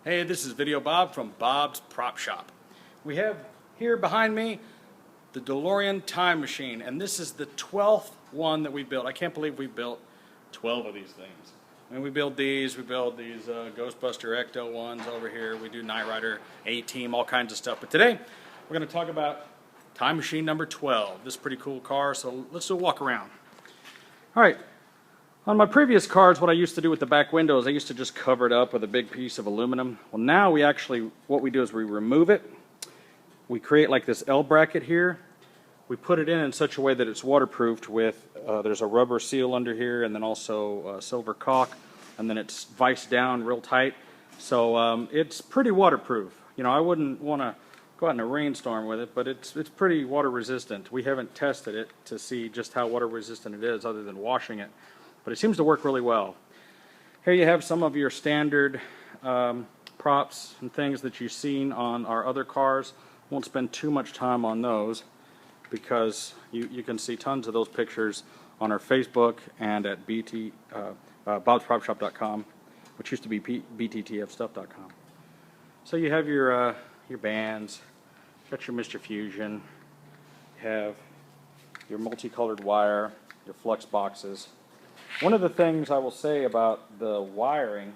Hey, this is Videobob from Bob's Prop Shop. We have here behind me the Delorean Time Machine, and this is the 12th one that we built. I can't believe we built 12 of these things. I mean, we build these Ghostbuster Ecto ones over here. We do Knight Rider A-Team, all kinds of stuff. But today, we're going to talk about Time Machine number 12. This is a pretty cool car, so let's do a walk around. All right. On my previous cars, what I used to do with the back windows, I used to just cover it up with a big piece of aluminum. Well, now what we do is we remove it. We create like this L bracket here. We put it in such a way that it's waterproofed with, there's a rubber seal under here and then also silver caulk, and then it's viced down real tight. So it's pretty waterproof. You know, I wouldn't want to go out in a rainstorm with it, but it's pretty water resistant. We haven't tested it to see just how water resistant it is other than washing it. But it seems to work really well. Here you have some of your standard props and things that you've seen on our other cars. Won't spend too much time on those because you can see tons of those pictures on our Facebook and at bobspropshop.com, which used to be bttfstuff.com. So you have your bands, got your Mr. Fusion, you have your multicolored wire, your flux boxes. One of the things I will say about the wiring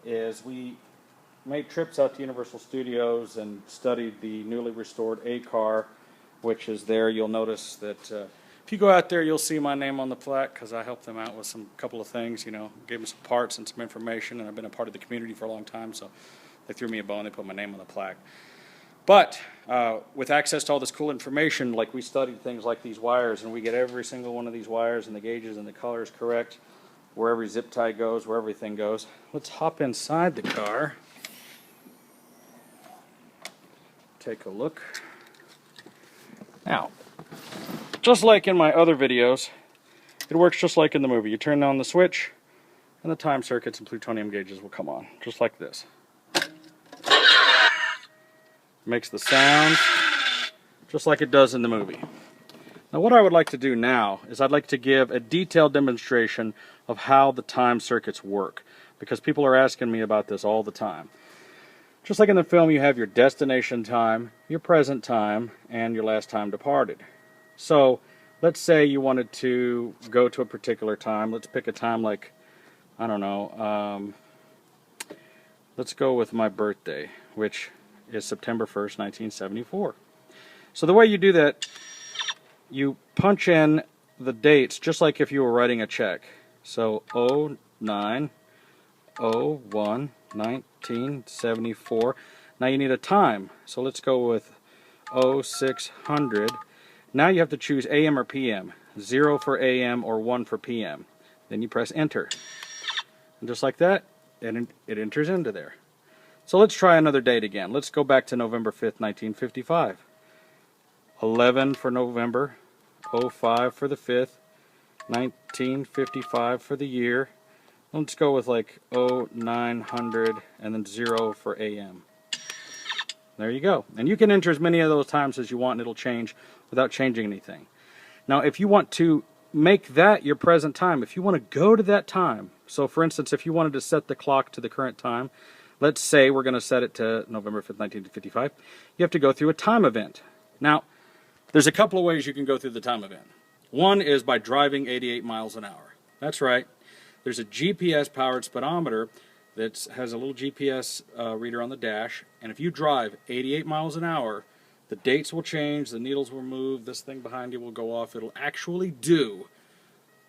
is we made trips out to Universal Studios and studied the newly restored A car, which is there. You'll notice that if you go out there, you'll see my name on the plaque because I helped them out with couple of things. You know, gave them some parts and some information, and I've been a part of the community for a long time, so they threw me a bone. They put my name on the plaque. But with access to all this cool information, like we studied things like these wires, and we get every single one of these wires and the gauges and the colors correct, where every zip tie goes, where everything goes. Let's hop inside the car. Take a look. Now, just like in my other videos, it works just like in the movie. You turn on the switch, and the time circuits and plutonium gauges will come on, just like this. Makes the sound just like it does in the movie. Now what I would like to do now is I'd like to give a detailed demonstration of how the time circuits work, because people are asking me about this all the time. Just like in the film, you have your destination time, your present time, and your last time departed. So let's say you wanted to go to a particular time. Let's pick a time like, I don't know, let's go with my birthday, which is September 1st, 1974. So the way you do that, you punch in the dates just like if you were writing a check. So 09/01/1974. Now you need a time. So let's go with 0600. Now you have to choose AM or PM. 0 for AM or 1 for PM. Then you press enter. And just like that, it enters into there. So let's try another date again. Let's go back to November 5th, 1955. 11 for November, 05 for the 5th, 1955 for the year. Let's go with like 0900 and then 0 for AM. There you go. And you can enter as many of those times as you want and it'll change without changing anything. Now if you want to make that your present time, if you want to go to that time, so for instance if you wanted to set the clock to the current time, let's say we're going to set it to November 5th, 1955. You have to go through a time event. Now, there's a couple of ways you can go through the time event. One is by driving 88 miles an hour. That's right. There's a GPS-powered speedometer that has a little GPS reader on the dash, and if you drive 88 miles an hour, the dates will change, the needles will move, this thing behind you will go off. It'll actually do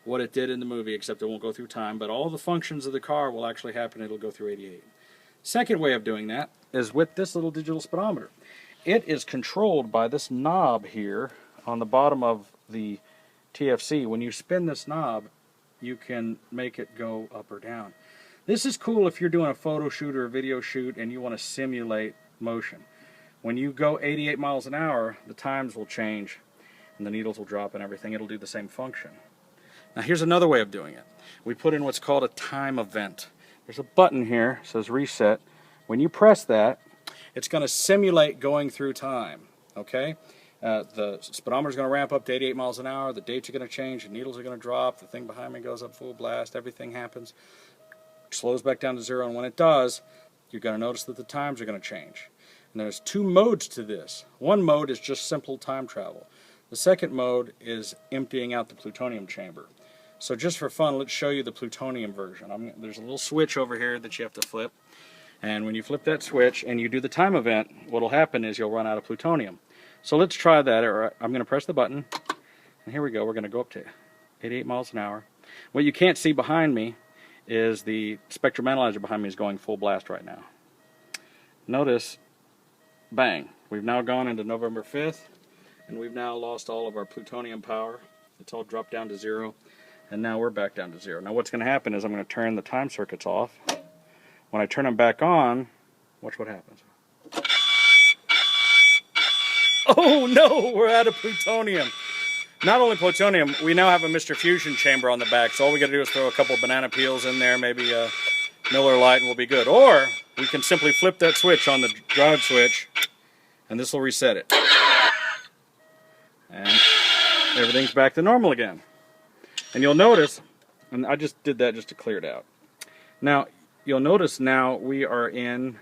what it did in the movie, except it won't go through time, but all the functions of the car will actually happen. It'll go through 88. Second way of doing that is with this little digital speedometer. It is controlled by this knob here on the bottom of the TFC. When you spin this knob, you can make it go up or down. This is cool if you're doing a photo shoot or a video shoot and you want to simulate motion. When you go 88 miles an hour, the times will change and the needles will drop and everything. It'll do the same function. Now here's another way of doing it. We put in what's called a time event. There's a button here, it says reset. When you press that, it's going to simulate going through time, okay? The speedometer is going to ramp up to 88 miles an hour, the dates are going to change, the needles are going to drop, the thing behind me goes up full blast, everything happens, slows back down to 0, and when it does, you're going to notice that the times are going to change. And there's two modes to this. One mode is just simple time travel. The second mode is emptying out the plutonium chamber. So just for fun, let's show you the plutonium version. There's a little switch over here that you have to flip. And when you flip that switch and you do the time event, what will happen is you'll run out of plutonium. So let's try that. I'm going to press the button. And here we go. We're going to go up to 88 miles an hour. What you can't see behind me is the spectrum analyzer behind me is going full blast right now. Notice, bang, we've now gone into November 5th, and we've now lost all of our plutonium power. It's all dropped down to 0, and now we're back down to 0. Now what's going to happen is I'm going to turn the time circuits off. When I turn them back on, watch what happens. Oh no, we're out of plutonium. Not only plutonium, we now have a Mr. Fusion chamber on the back, so all we got to do is throw a couple banana peels in there, maybe a Miller Lite, and we'll be good. Or we can simply flip that switch on the drive switch, and this will reset it. And everything's back to normal again. And you'll notice, and I just did that just to clear it out. Now, you'll notice now we are in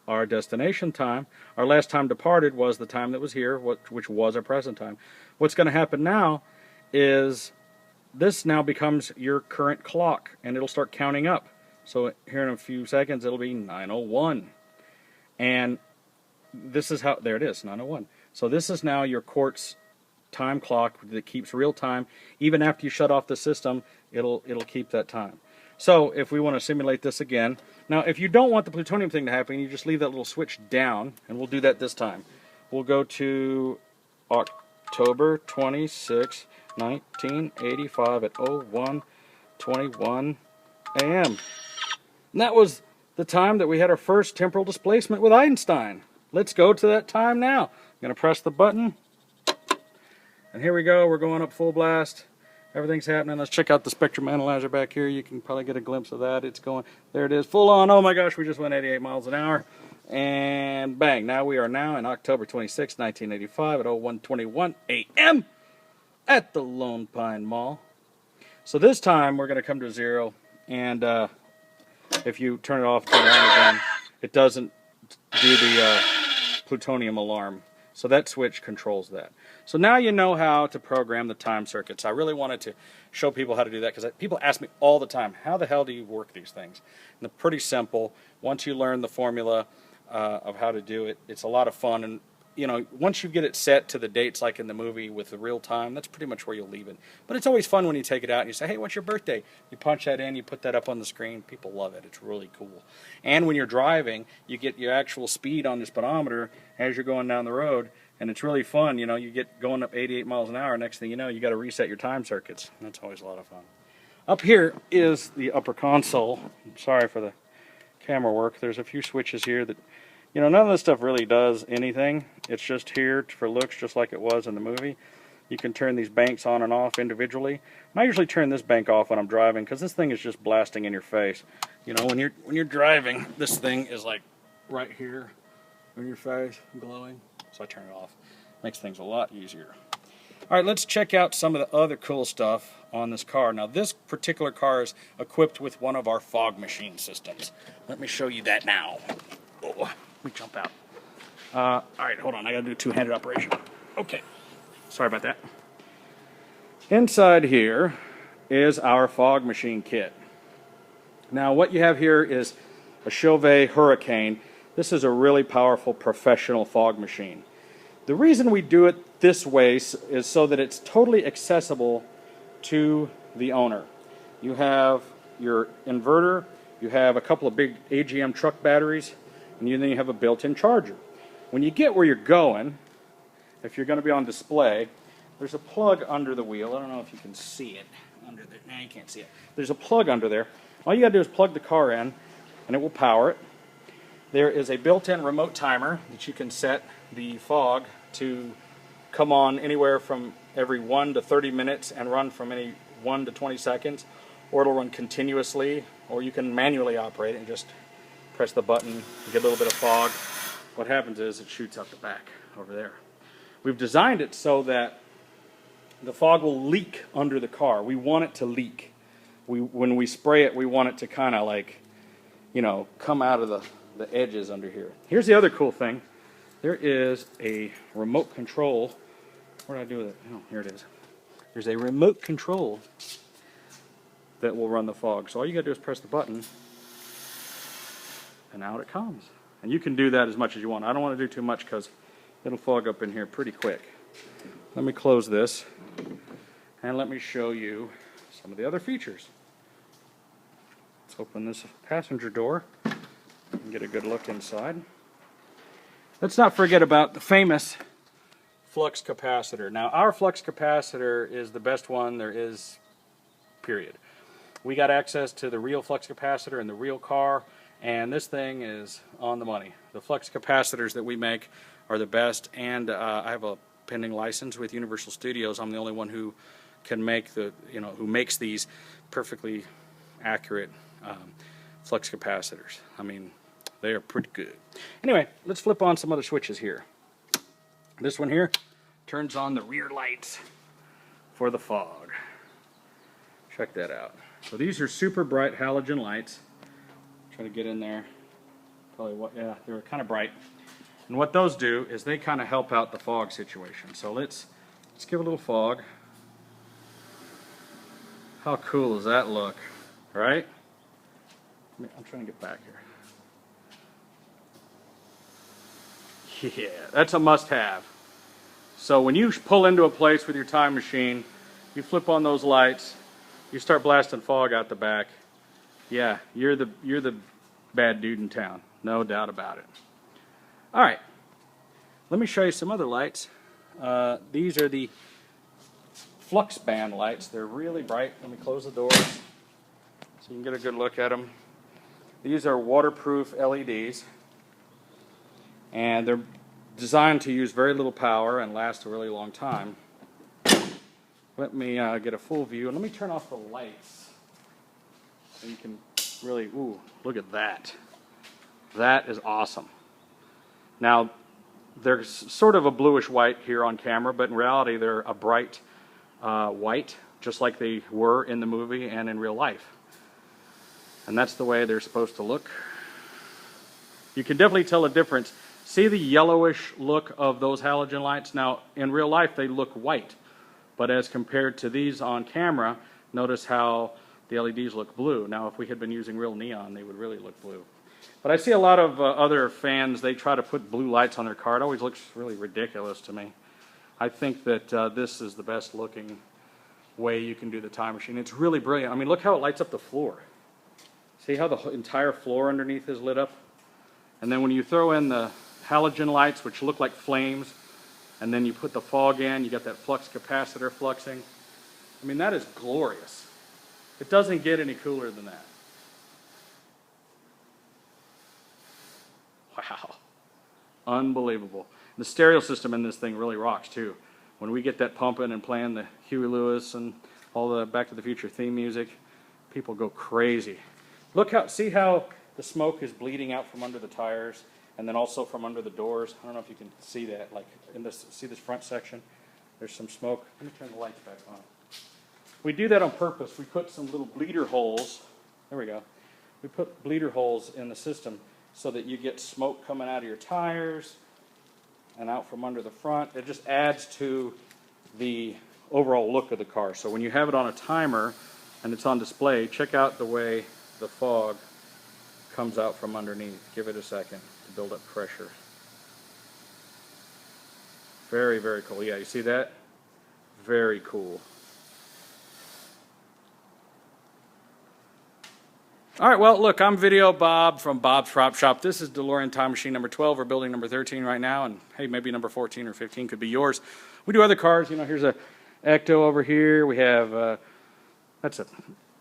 our destination time. Our last time departed was the time that was here, which was our present time. What's going to happen now is this now becomes your current clock, and it'll start counting up. So here in a few seconds, it'll be 9:01. And this is how, there it is, 9:01. So this is now your quartz time clock that keeps real time. Even after you shut off the system, it'll keep that time. So if we want to simulate this again, now if you don't want the plutonium thing to happen, you just leave that little switch down, and we'll do that this time. We'll go to October 26, 1985 at 01:21 a.m. And that was the time that we had our first temporal displacement with Einstein. Let's go to that time now. I'm going to press the button, and here we go. We're going up full blast. Everything's happening. Let's check out the spectrum analyzer back here. You can probably get a glimpse of that. It's going, there it is, full on. Oh my gosh, we just went 88 miles an hour. And bang, now we are now in October 26, 1985 at 01:21 a.m. at the Lone Pine Mall. So this time we're going to come to 0, and if you turn it off, turn it on again, it doesn't do the plutonium alarm. So that switch controls that. So now you know how to program the time circuits. I really wanted to show people how to do that because people ask me all the time, how the hell do you work these things? And they're pretty simple. Once you learn the formula of how to do it, it's a lot of fun. And you know, once you get it set to the dates like in the movie with the real time, that's pretty much where you'll leave it. But it's always fun when you take it out and you say, hey, what's your birthday? You punch that in, you put that up on the screen. People love it. It's really cool. And when you're driving, you get your actual speed on the speedometer as you're going down the road. And it's really fun. You know, you get going up 88 miles an hour. Next thing you know, you got to reset your time circuits. That's always a lot of fun. Up here is the upper console. I'm sorry for the camera work. There's a few switches here that, you know, none of this stuff really does anything. It's just here for looks, just like it was in the movie. You can turn these banks on and off individually. And I usually turn this bank off when I'm driving because this thing is just blasting in your face. You know, when you're driving, this thing is like right here in your face, glowing. So I turn it off. Makes things a lot easier. All right, let's check out some of the other cool stuff on this car. Now, this particular car is equipped with one of our fog machine systems. Let me show you that now. Oh, let me jump out. All right, hold on. I got to do a two-handed operation. Okay. Sorry about that. Inside here is our fog machine kit. Now, what you have here is a Chauvet Hurricane. This is a really powerful professional fog machine. The reason we do it this way is so that it's totally accessible to the owner. You have your inverter, you have a couple of big AGM truck batteries, and then you have a built-in charger. When you get where you're going, if you're going to be on display, there's a plug under the wheel. I don't know if you can see it under there. No, you can't see it. There's a plug under there. All you got to do is plug the car in, and it will power it. There is a built-in remote timer that you can set the fog to come on anywhere from every 1 to 30 minutes and run from any 1 to 20 seconds, or it'll run continuously, or you can manually operate it and just press the button and get a little bit of fog. What happens is it shoots out the back over there. We've designed it so that the fog will leak under the car. We want it to leak. When we spray it, we want it to kind of like, you know, come out of the edges under here. Here's the other cool thing. There is a remote control. Where did I do with it? Oh, here it is. There's a remote control that will run the fog. So all you got to do is press the button, and out it comes. And you can do that as much as you want. I don't want to do too much because it'll fog up in here pretty quick. Let me close this, and let me show you some of the other features. Let's open this passenger door and get a good look inside. Let's not forget about the famous flux capacitor. Now, our flux capacitor is the best one there is, period. We got access to the real flux capacitor in the real car, and this thing is on the money. The flux capacitors that we make are the best, and I have a pending license with Universal Studios. I'm the only one who can make who makes these perfectly accurate flux capacitors. I mean, they are pretty good. Anyway, let's flip on some other switches here. This one here turns on the rear lights for the fog. Check that out. So these are super bright halogen lights. Try to get in there. Yeah, they were kind of bright. And what those do is they kind of help out the fog situation. So let's give a little fog. How cool does that look, right? I'm trying to get back here. Yeah, that's a must-have. So when you pull into a place with your time machine, you flip on those lights, you start blasting fog out the back. Yeah, you're the bad dude in town, no doubt about it. All right, let me show you some other lights. These are the flux band lights. They're really bright. Let me close the doors so you can get a good look at them. These are waterproof LEDs, and they're designed to use very little power and last a really long time. Let me get a full view, and let me turn off the lights so you can really, ooh, look at that. That is awesome. Now, they're sort of a bluish white here on camera, but in reality they're a bright white, just like they were in the movie and in real life. And that's the way they're supposed to look. You can definitely tell a difference. See the yellowish look of those halogen lights? Now, in real life they look white, but as compared to these on camera, notice how the LEDs look blue. Now, if we had been using real neon, they would really look blue. But I see a lot of other fans, they try to put blue lights on their car. It always looks really ridiculous to me. I think that this is the best looking way you can do the time machine. It's really brilliant. I mean, look how it lights up the floor. See how the entire floor underneath is lit up? And then when you throw in the halogen lights, which look like flames, and then you put the fog in, you got that flux capacitor fluxing. I mean, that is glorious. It doesn't get any cooler than that. Wow. Unbelievable. The stereo system in this thing really rocks too. When we get that pumping and playing the Huey Lewis and all the Back to the Future theme music, people go crazy. Look how, see how the smoke is bleeding out from under the tires and then also from under the doors. I don't know if you can see that, like in this, see this front section? There's some smoke. Let me turn the lights back on. We do that on purpose. We put some little bleeder holes. There we go. We put bleeder holes in the system so that you get smoke coming out of your tires and out from under the front. It just adds to the overall look of the car. So when you have it on a timer and it's on display, check out the way the fog comes out from underneath. Give it a second to build up pressure. Very, very cool. Yeah, you see that? Very cool. All right, well, look, I'm Videobob from Bob's Prop Shop. This is Delorean Time Machine number 12. We're building number 13 right now, and hey, maybe number 14 or 15 could be yours. We do other cars. You know, here's a Ecto over here. We have, that's a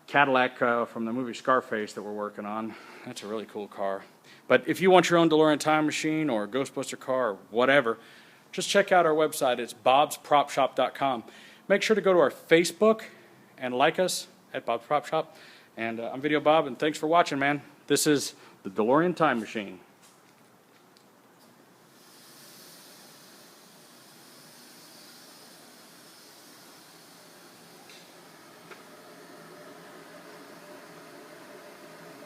Cadillac from the movie Scarface that we're working on. That's a really cool car. But if you want your own Delorean Time Machine or Ghostbuster car or whatever, just check out our website. It's bobspropshop.com. Make sure to go to our Facebook and like us at Bob's Prop Shop. And I'm Videobob, and thanks for watching, man. This is the Delorean Time Machine.